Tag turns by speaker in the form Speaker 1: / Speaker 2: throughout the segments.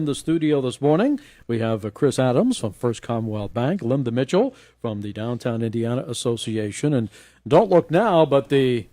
Speaker 1: In the studio this morning, we have Chris Adams from First Commonwealth Bank, Linda Mitchell from the Downtown Indiana Association, and don't look now, but the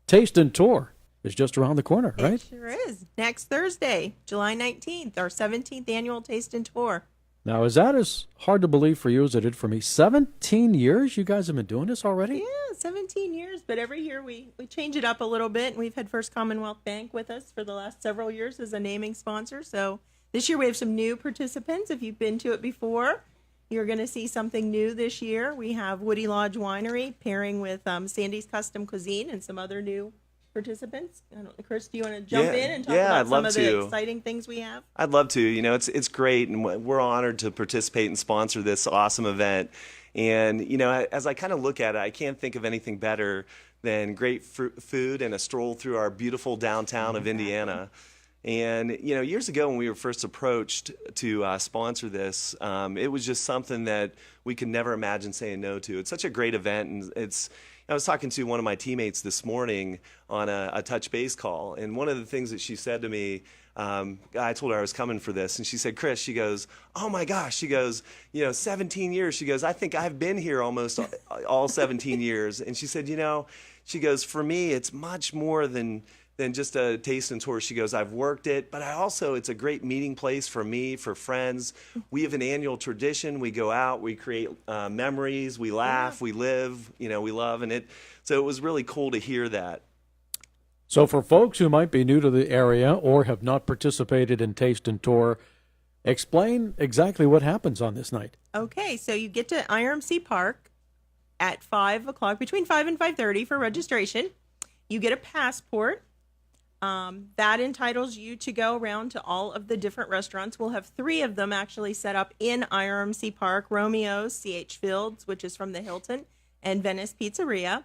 Speaker 1: Taste and Tour is just around the corner, right?
Speaker 2: It sure is. Next Thursday, July 19th, our 17th annual Taste and Tour.
Speaker 1: Now, is that as hard to believe for you as it did for me? 17 years you guys have been doing this already?
Speaker 2: Yeah, 17 years, but every year we change it up a little bit, and we've had First Commonwealth Bank with us for the last several years as a naming sponsor, so this year we have some new participants. If you've been to it before, you're going to see something new this year. We have Woody Lodge Winery pairing with Sandy's Custom Cuisine and some other new participants. Chris, do you want to jump in and talk about some of the exciting things we have?
Speaker 3: I'd love to. You know, it's great, and we're honored to participate and sponsor this awesome event. And, you know, as I kind of look at it, I can't think of anything better than great food and a stroll through our beautiful downtown of Indiana. And, you know, years ago when we were first approached to sponsor this, it was just something that we could never imagine saying no to. It's such a great event, and I was talking to one of my teammates this morning on a touch base call, and one of the things that she said to me, I told her I was coming for this, and she said, Chris, she goes, oh my gosh, she goes, you know, 17 years. She goes, I think I've been here almost all 17 years. And she said, you know, she goes, for me, it's much more than just a taste and tour. She goes, I've worked it, but it's a great meeting place for me, for friends. We have an annual tradition. We go out, we create memories, we laugh, we live, you know, we love, so it was really cool to hear that.
Speaker 1: So for folks who might be new to the area or have not participated in Taste and Tour, explain exactly what happens on this night. Okay,
Speaker 2: so you get to IRMC Park at 5 o'clock, between 5 and 5:30 for registration. You get a passport. That entitles you to go around to all of the different restaurants. We'll have 3 of them actually set up in IRMC Park: Romeo's, C.H. Fields, which is from the Hilton, and Venice Pizzeria.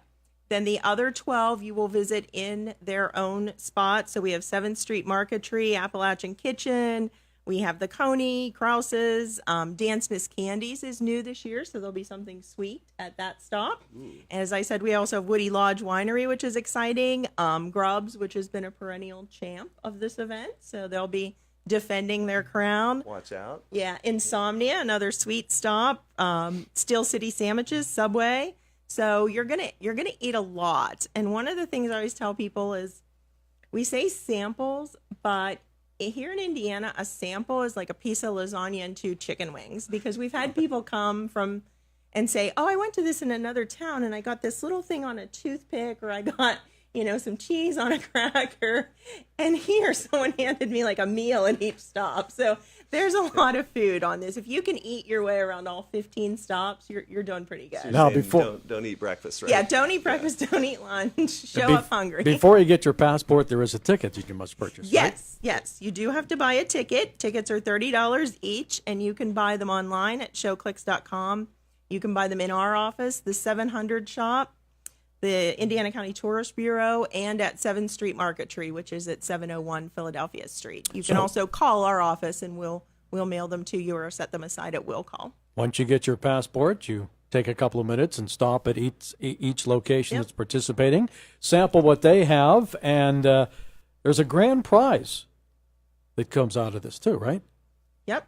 Speaker 2: Then the other 12 you will visit in their own spot. So we have 7th Street Marquetry, Appalachian Kitchen. We have the Coney, Krause's, Dance Miss Candies is new this year, so there'll be something sweet at that stop. Ooh. As I said, we also have Woody Lodge Winery, which is exciting. Grubbs, which has been a perennial champ of this event, so they'll be defending their crown.
Speaker 3: Watch out.
Speaker 2: Yeah, Insomnia, another sweet stop. Steel City Sandwiches, Subway. So you're gonna eat a lot. And one of the things I always tell people is, we say samples, but here in Indiana, a sample is like a piece of lasagna and 2 chicken wings, because we've had people come from and say, oh, I went to this in another town and I got this little thing on a toothpick, or I got, you know, some cheese on a cracker, and here someone handed me like a meal at each stop. So there's a lot of food on this. If you can eat your way around all 15 stops, you're doing pretty good.
Speaker 3: So now don't eat breakfast, right?
Speaker 2: Yeah, don't eat breakfast, don't eat lunch. Show up hungry.
Speaker 1: Before you get your passport, there is a ticket that you must purchase.
Speaker 2: Yes,
Speaker 1: right?
Speaker 2: Yes, you do have to buy a ticket. Tickets are $30 each, and you can buy them online at showclicks.com. You can buy them in our office, the 700 shop, the Indiana County Tourist Bureau, and at 7th Street Marquetry, which is at 701 Philadelphia Street. You can also call our office, and we'll mail them to you or set them aside at will call.
Speaker 1: Once you get your passport, you take a couple of minutes and stop at each location that's participating, sample what they have, and there's a grand prize that comes out of this too, right?
Speaker 2: Yep.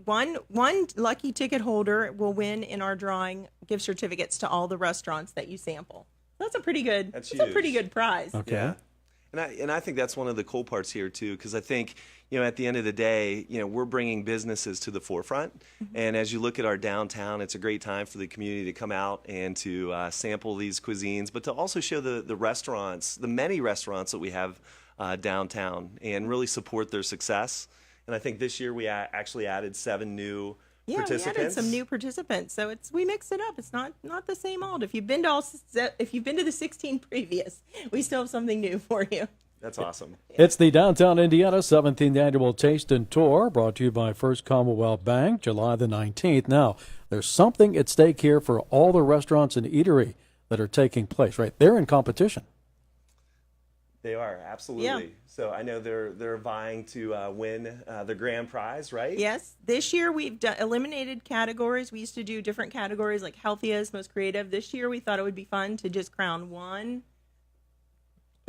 Speaker 2: One lucky ticket holder will win in our drawing gift certificates to all the restaurants that you sample. That's a pretty good. That's a pretty good prize.
Speaker 1: Okay.
Speaker 3: Yeah. And I think that's one of the cool parts here too, because I think, you know, at the end of the day, you know, we're bringing businesses to the forefront, and as you look at our downtown, it's a great time for the community to come out and to sample these cuisines, but to also show the restaurants, the many restaurants that we have downtown, and really support their success. And I think this year we actually added 7 new participants.
Speaker 2: Yeah, we added some new participants, so we mix it up. It's not the same old. If you've been to the 16 previous, we still have something new for you.
Speaker 3: That's awesome.
Speaker 1: It's the Downtown Indiana 17th Annual Taste and Tour, brought to you by First Commonwealth Bank, July the 19th. Now, there's something at stake here for all the restaurants and eatery that are taking place, right? They're in competition.
Speaker 3: They are, absolutely. Yeah. So I know they're vying to win the grand prize, right?
Speaker 2: Yes. This year we've eliminated categories. We used to do different categories like healthiest, most creative. This year we thought it would be fun to just crown one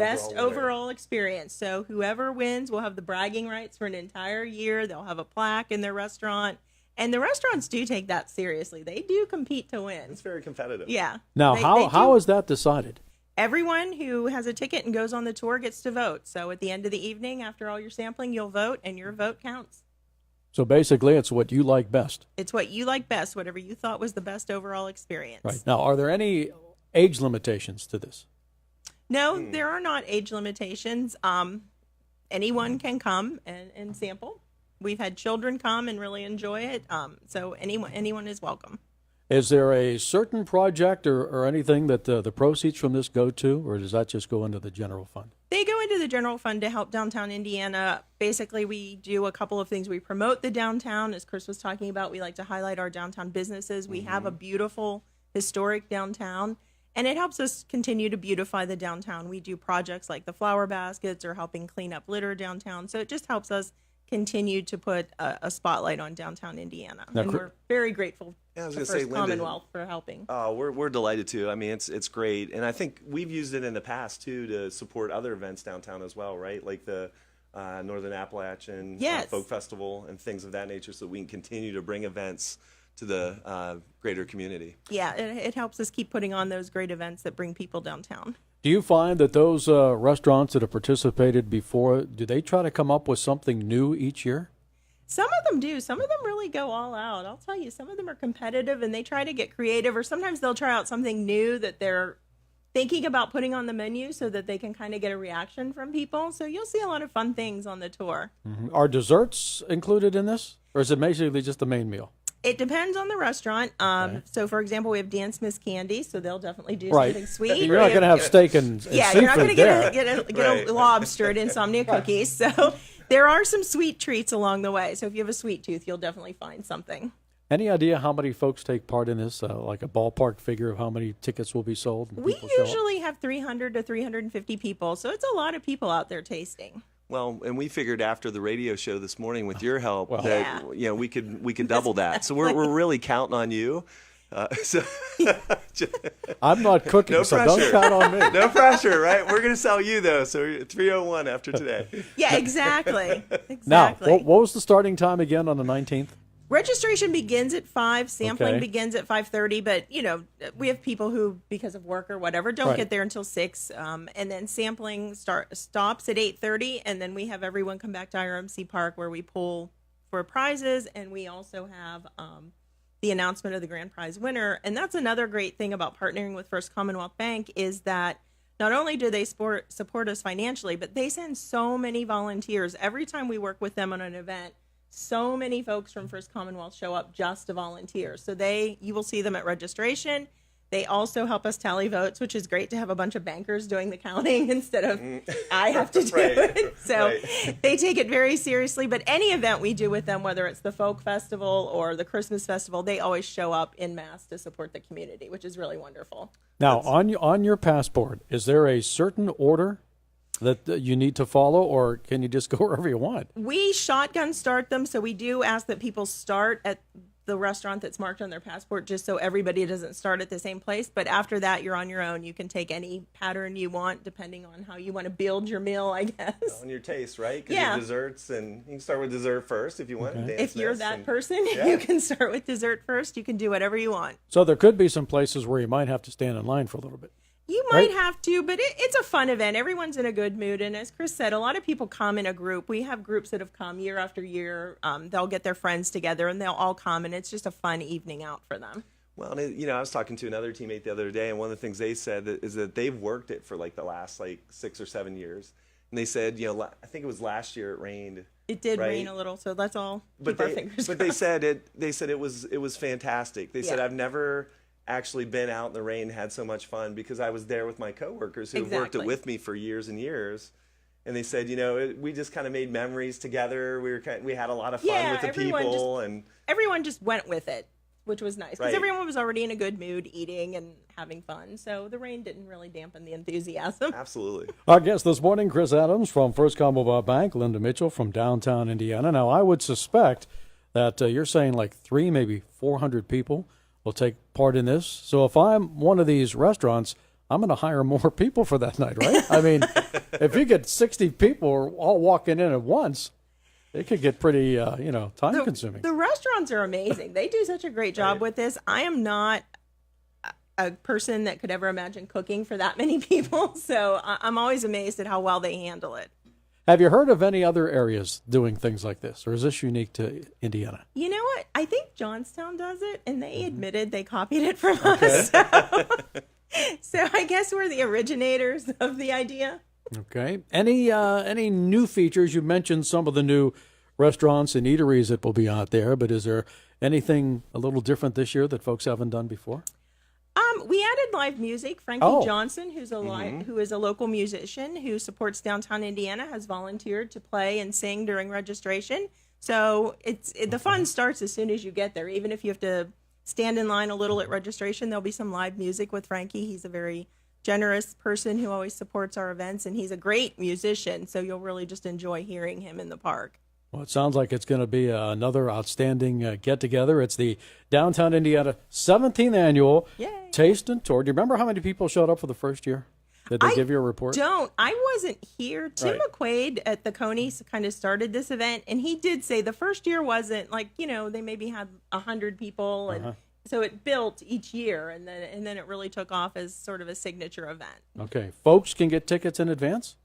Speaker 2: Best overall experience. So whoever wins will have the bragging rights for an entire year. They'll have a plaque in their restaurant. And the restaurants do take that seriously. They do compete to win.
Speaker 3: It's very competitive.
Speaker 2: Yeah.
Speaker 1: Now,
Speaker 2: They
Speaker 1: how
Speaker 2: do.
Speaker 1: is that decided?
Speaker 2: Everyone who has a ticket and goes on the tour gets to vote. So at the end of the evening, after all your sampling, you'll vote, and your vote counts.
Speaker 1: So basically, it's what you like best.
Speaker 2: It's what you like best, whatever you thought was the best overall experience.
Speaker 1: Right. Now, are there any age limitations to this?
Speaker 2: No, there are not age limitations. Anyone can come and sample. We've had children come and really enjoy it. So anyone is welcome.
Speaker 1: Is there a certain project or anything that the proceeds from this go to, or does that just go into the general fund?
Speaker 2: They go into the general fund to help downtown Indiana. Basically, we do a couple of things. We promote the downtown, as Chris was talking about. We like to highlight our downtown businesses. We have a beautiful, historic downtown, and it helps us continue to beautify the downtown. We do projects like the flower baskets or helping clean up litter downtown. So it just helps us continue to put a spotlight on downtown Indiana.
Speaker 1: Now,
Speaker 2: And we're very grateful
Speaker 3: Yeah, I was
Speaker 2: to
Speaker 3: gonna say,
Speaker 2: First
Speaker 3: Linda,
Speaker 2: Commonwealth for helping.
Speaker 3: Oh, we're delighted to. I mean, it's great, and I think we've used it in the past too to support other events downtown as well, right? Like the Northern Appalachian
Speaker 2: Yes.
Speaker 3: Folk Festival and things of that nature, so we can continue to bring events to the greater community.
Speaker 2: Yeah, it helps us keep putting on those great events that bring people downtown.
Speaker 1: Do you find that those restaurants that have participated before, do they try to come up with something new each year?
Speaker 2: Some of them do. Some of them really go all out. I'll tell you, some of them are competitive and they try to get creative, or sometimes they'll try out something new that they're thinking about putting on the menu so that they can kind of get a reaction from people. So you'll see a lot of fun things on the tour.
Speaker 1: Are desserts included in this, or is it basically just the main meal?
Speaker 2: It depends on the restaurant. So, for example, we have Dan Smith's Candy, so they'll definitely do
Speaker 1: Right.
Speaker 2: something sweet.
Speaker 1: You're not going to have steak and
Speaker 2: Yeah, you're not going to
Speaker 1: seafood
Speaker 2: get
Speaker 1: there.
Speaker 2: a lobster at Insomnia Cookies. So there are some sweet treats along the way. So if you have a sweet tooth, you'll definitely find something.
Speaker 1: Any idea how many folks take part in this, like a ballpark figure of how many tickets will be sold? and
Speaker 2: We
Speaker 1: people show up?
Speaker 2: usually have 300 to 350 people, so it's a lot of people out there tasting.
Speaker 3: Well, and we figured after the radio show this morning, with your help, that
Speaker 2: Yeah.
Speaker 3: we could double that. So we're really counting on you. So
Speaker 1: I'm not cooking,
Speaker 3: No
Speaker 1: so
Speaker 3: pressure.
Speaker 1: don't count on me.
Speaker 3: no pressure, right? We're going to sell you though. So 301 after today.
Speaker 2: Yeah, exactly.
Speaker 1: Now,
Speaker 2: Exactly.
Speaker 1: what was the starting time again on the 19th?
Speaker 2: Registration begins at 5, sampling
Speaker 1: Okay.
Speaker 2: begins at 5:30, but we have people who, because of work or whatever, don't
Speaker 1: Right.
Speaker 2: get there until 6, and then sampling stops at 8:30, and then we have everyone come back to IRMC Park where we pull for prizes, and we also have the announcement of the grand prize winner. And that's another great thing about partnering with First Commonwealth Bank, is that not only do they support us financially, but they send so many volunteers every time we work with them on an event. So many folks from First Commonwealth show up just to volunteer. So you will see them at registration. They also help us tally votes, which is great to have a bunch of bankers doing the counting instead of I have to do
Speaker 3: Right.
Speaker 2: it. So
Speaker 3: Right.
Speaker 2: they take it very seriously. But any event we do with them, whether it's the Folk Festival or the Christmas Festival, they always show up en masse to support the community, which is really wonderful.
Speaker 1: Now, on your passport, is there a certain order that you need to follow, or can you just go wherever you want?
Speaker 2: We shotgun start them, so we do ask that people start at the restaurant that's marked on their passport, just so everybody doesn't start at the same place. But after that, you're on your own. You can take any pattern you want, depending on how you want to build your meal, I guess.
Speaker 3: On your taste, right? 'Cause
Speaker 2: Yeah.
Speaker 3: your desserts, and you can start with dessert first if you want.
Speaker 1: Okay.
Speaker 3: Dan
Speaker 2: If you're
Speaker 3: Smith's
Speaker 2: that
Speaker 3: and-
Speaker 2: person,
Speaker 3: Yeah.
Speaker 2: you can start with dessert first. You can do whatever you want.
Speaker 1: So there could be some places where you might have to stand in line for a little bit.
Speaker 2: You might
Speaker 1: Right.
Speaker 2: have to, but it's a fun event. Everyone's in a good mood. And as Chris said, a lot of people come in a group. We have groups that have come year after year. They'll get their friends together and they'll all come, and it's just a fun evening out for them.
Speaker 3: Well, and I was talking to another teammate the other day, and one of the things they said is that they've worked it for like the last 6 or 7 years. And they said, I think it was last year it rained.
Speaker 2: It did
Speaker 3: Right.
Speaker 2: rain a little, so let's all
Speaker 3: But
Speaker 2: keep our
Speaker 3: they,
Speaker 2: fingers
Speaker 3: but
Speaker 2: crossed.
Speaker 3: they said it was fantastic. They said,
Speaker 2: Yeah.
Speaker 3: I've never actually been out in the rain and had so much fun, because I was there with my coworkers who have worked it
Speaker 2: Exactly.
Speaker 3: with me for years and years. And they said, we just kind of made memories together. We had a lot of fun
Speaker 2: Yeah,
Speaker 3: with the
Speaker 2: everyone
Speaker 3: people, and
Speaker 2: Everyone just went with it, which was nice because
Speaker 3: Right.
Speaker 2: everyone was already in a good mood, eating and having fun. So the rain didn't really dampen the enthusiasm.
Speaker 3: absolutely.
Speaker 1: Our guest this morning, Chris Adams from First Commonwealth Bank, Linda Mitchell from downtown Indiana. Now, I would suspect that you're saying like 300, maybe 400 people will take part in this. So if I'm one of these restaurants, I'm going to hire more people for that night, right? I mean, if you get 60 people all walking in at once, it could get pretty, time consuming.
Speaker 2: The restaurants are amazing. They do such a great job with this. I am not a person that could ever imagine cooking for that many people, so I'm always amazed at how well they handle it.
Speaker 1: Have you heard of any other areas doing things like this, or is this unique to Indiana?
Speaker 2: You know what? I think Johnstown does it, and they admitted they copied it from us. So I guess we're the originators of the idea.
Speaker 1: Okay. Any new features? You mentioned some of the new restaurants and eateries that will be out there, but is there anything a little different this year that folks haven't done before?
Speaker 2: We added live music. Frankie Johnson, who is a local musician who supports downtown Indiana, has volunteered to play and sing during registration. So the fun starts as soon as you get there. Even if you have to stand in line a little at registration, there'll be some live music with Frankie. He's a very generous person who always supports our events, and he's a great musician. So you'll really just enjoy hearing him in the park.
Speaker 1: Well, it sounds like it's going to be another outstanding get-together. It's the Downtown Indiana 17th Annual
Speaker 2: Yay.
Speaker 1: Taste and Tour. Do you remember how many people showed up for the first year? Did they give you a report?
Speaker 2: I wasn't here. Tim
Speaker 1: Right.
Speaker 2: McQuaid at the Coney's kind of started this event, and he did say the first year wasn't like, they maybe had 100 people, and so it built each year, and then it really took off as sort of a signature event.
Speaker 1: Okay. Folks can get tickets in advance?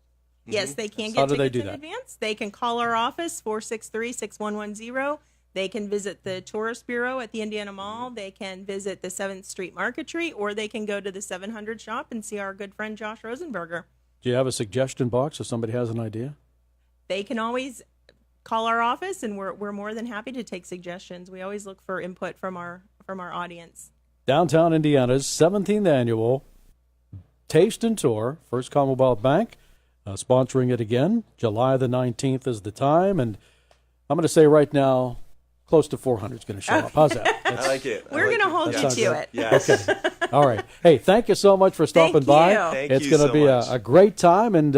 Speaker 2: Yes, they can
Speaker 1: How
Speaker 2: get
Speaker 1: do they
Speaker 2: tickets
Speaker 1: do
Speaker 2: in
Speaker 1: that?
Speaker 2: advance. They can call our office, 463-6110. They can visit the Tourist Bureau at the Indiana Mall. They can visit the 7th Street Marketry, or they can go to the 700 shop and see our good friend Josh Rosenberger.
Speaker 1: Do you have a suggestion box if somebody has an idea?
Speaker 2: They can always call our office, and we're more than happy to take suggestions. We always look for input from our audience.
Speaker 1: Downtown Indiana's 17th Annual Taste and Tour, First Commonwealth Bank, sponsoring it again. July the 19th is the time, and I'm going to say right now, close to 400 is going to show up. How's that?
Speaker 3: I like it.
Speaker 2: We're going to hold you to it.
Speaker 3: Yes.
Speaker 1: Okay. All right. Hey, thank you so much for stopping
Speaker 2: Thank
Speaker 1: by.
Speaker 2: you.
Speaker 3: Thank
Speaker 1: It's
Speaker 3: you
Speaker 1: going to
Speaker 3: so
Speaker 1: be
Speaker 3: much.
Speaker 1: a great time, and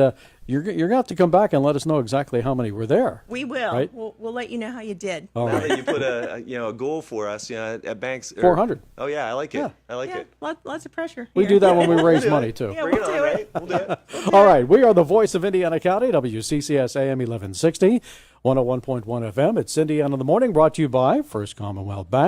Speaker 1: you're going to have to come back and let us know exactly how many were there.
Speaker 2: We will.
Speaker 1: Right?
Speaker 2: We'll let you know how you did.
Speaker 1: All
Speaker 3: Now
Speaker 1: right.
Speaker 3: that you put a goal for us, at Banks.
Speaker 1: 400.
Speaker 3: Oh yeah, I like it.
Speaker 1: Yeah.
Speaker 3: I like
Speaker 2: Yeah,
Speaker 3: it.
Speaker 2: lots of pressure.
Speaker 1: We
Speaker 2: here.
Speaker 1: do that when we raise money, too.
Speaker 2: Yeah,
Speaker 3: Bring
Speaker 2: we'll
Speaker 3: it on,
Speaker 2: do it.
Speaker 3: right? We'll do it.
Speaker 1: All right. We are the voice of Indiana County, WCCS AM 1160, 101.1 FM. It's Indiana in the Morning, brought to you by First Commonwealth Bank.